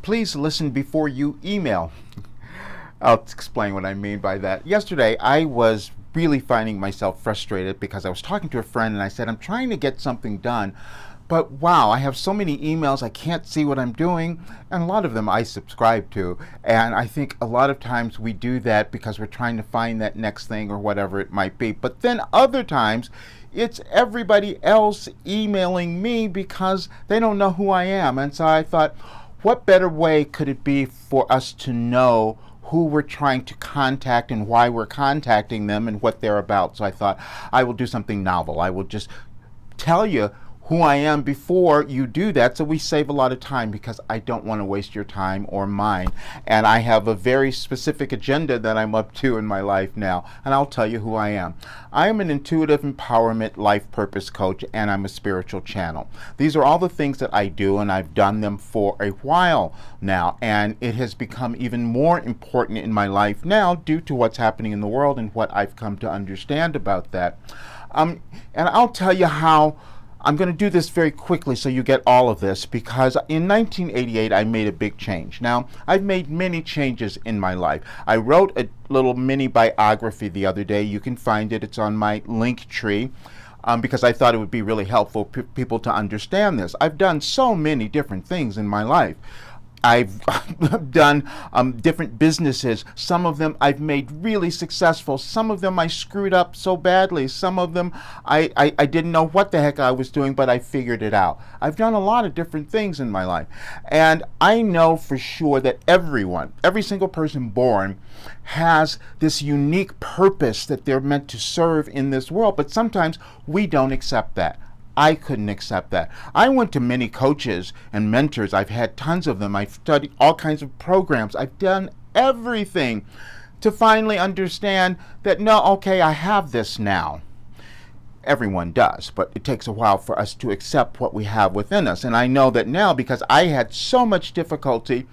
please listen before you email. I'll explain what I mean by that. Yesterday, I was really finding myself frustrated because I was talking to a friend and I said, I'm trying to get something done, but wow, I have so many emails, I can't see what I'm doing, and a lot of them I subscribe to. And I think a lot of times we do that because we're trying to find that next thing or whatever it might be. But then other times, it's everybody else emailing me because they don't know who I am. And so I thought, what better way could it be for us to know who we're trying to contact and why we're contacting them and what they're about? So I thought I will do something novel. I will just tell you who I am before you do that, so we save a lot of time, because I don't want to waste your time or mine. And I have a very specific agenda that I'm up to in my life now, and I'll tell you who I am. I am an intuitive empowerment life purpose coach, and I'm a spiritual channel. These are all the things that I do, and I've done them for a while now, and it has become even more important in my life now due to what's happening in the world and what I've come to understand about that. And I'll tell you how. I'm going to do this very quickly so you get all of this, because in 1988 I made a big change. Now, I've made many changes in my life. I wrote a little mini biography the other day. You can find it. It's on my Linktree, because I thought it would be really helpful for people to understand this. I've done so many different things in my life. I've done different businesses. Some of them I've made really successful. Some of them I screwed up so badly. Some of them I didn't know what the heck I was doing, but I figured it out. I've done a lot of different things in my life. And I know for sure that every single person born has this unique purpose that they're meant to serve in this world. But sometimes we don't accept that. I couldn't accept that. I went to many coaches and mentors. I've had tons of them. I've studied all kinds of programs. I've done everything to finally understand that, no, okay, I have this now. Everyone does, but it takes a while for us to accept what we have within us. And I know that now, because I had so much difficulty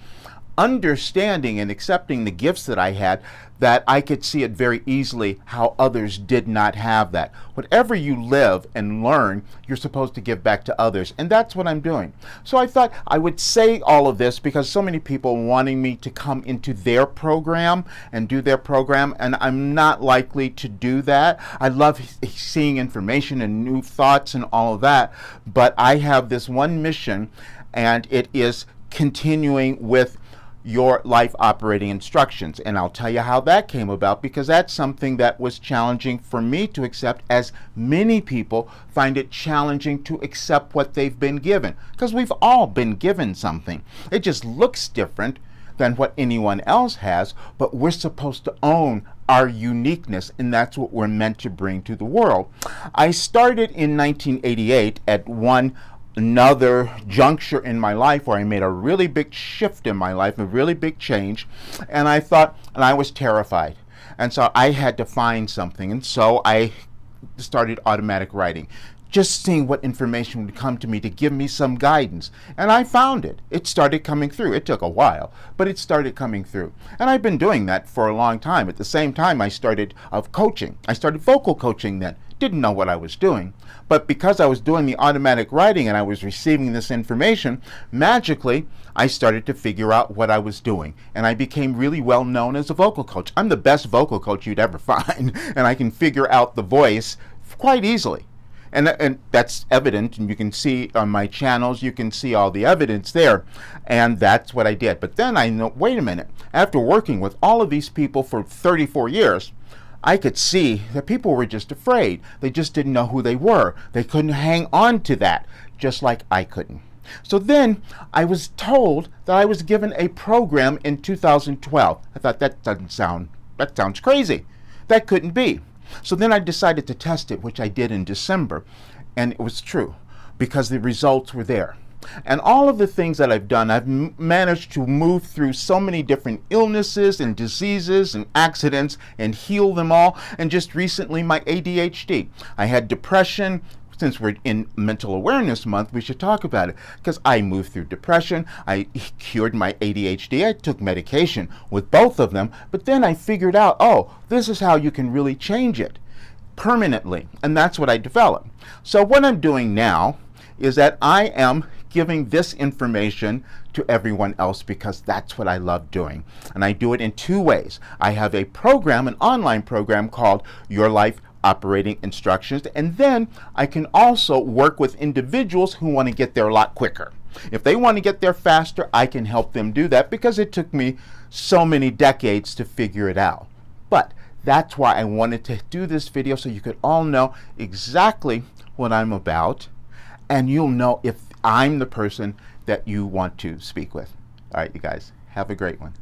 understanding and accepting the gifts that I had, that I could see it very easily how others did not have that. Whatever you live and learn, you're supposed to give back to others, and that's what I'm doing. So I thought I would say all of this because so many people wanting me to come into their program and do their program, and I'm not likely to do that. I love seeing information and new thoughts and all of that, but I have this one mission, and it is continuing with your life operating instructions. And I'll tell you how that came about, because that's something that was challenging for me to accept, as many people find it challenging to accept what they've been given, because we've all been given something. It just looks different than what anyone else has, but we're supposed to own our uniqueness, and that's what we're meant to bring to the world. I started in 1988 at another juncture in my life where I made a really big shift in my life, a really big change, and I thought, and I was terrified, and so I had to find something, and so I started automatic writing, just seeing what information would come to me to give me some guidance, and I found it. It started coming through. It took a while, but it started coming through, and I've been doing that for a long time. At the same time, I started coaching. I started vocal coaching then. Didn't know what I was doing, but because I was doing the automatic writing and I was receiving this information, magically I started to figure out what I was doing, and I became really well known as a vocal coach. I'm the best vocal coach you'd ever find, and I can figure out the voice quite easily. And that's evident, and you can see on my channels, you can see all the evidence there, and that's what I did. But then I know, wait a minute, after working with all of these people for 34 years, I could see that people were just afraid. They just didn't know who they were. They couldn't hang on to that, just like I couldn't. So then I was told that I was given a program in 2012. I thought, that sounds crazy. That couldn't be. So then I decided to test it, which I did in December, and it was true, because the results were there. And all of the things that I've done, I've managed to move through so many different illnesses and diseases and accidents and heal them all. And just recently, my ADHD. I had depression. Since we're in Mental Awareness Month, we should talk about it, because I moved through depression. I cured my ADHD. I took medication with both of them, but then I figured out, oh, this is how you can really change it permanently, and that's what I developed. So what I'm doing now is that I am giving this information to everyone else because that's what I love doing. And I do it in two ways. I have a program, an online program called Your Life Operating Instructions, and then I can also work with individuals who want to get there a lot quicker. If they want to get there faster, I can help them do that because it took me so many decades to figure it out. But that's why I wanted to do this video, so you could all know exactly what I'm about, and you'll know if I'm the person that you want to speak with. All right, you guys, have a great one.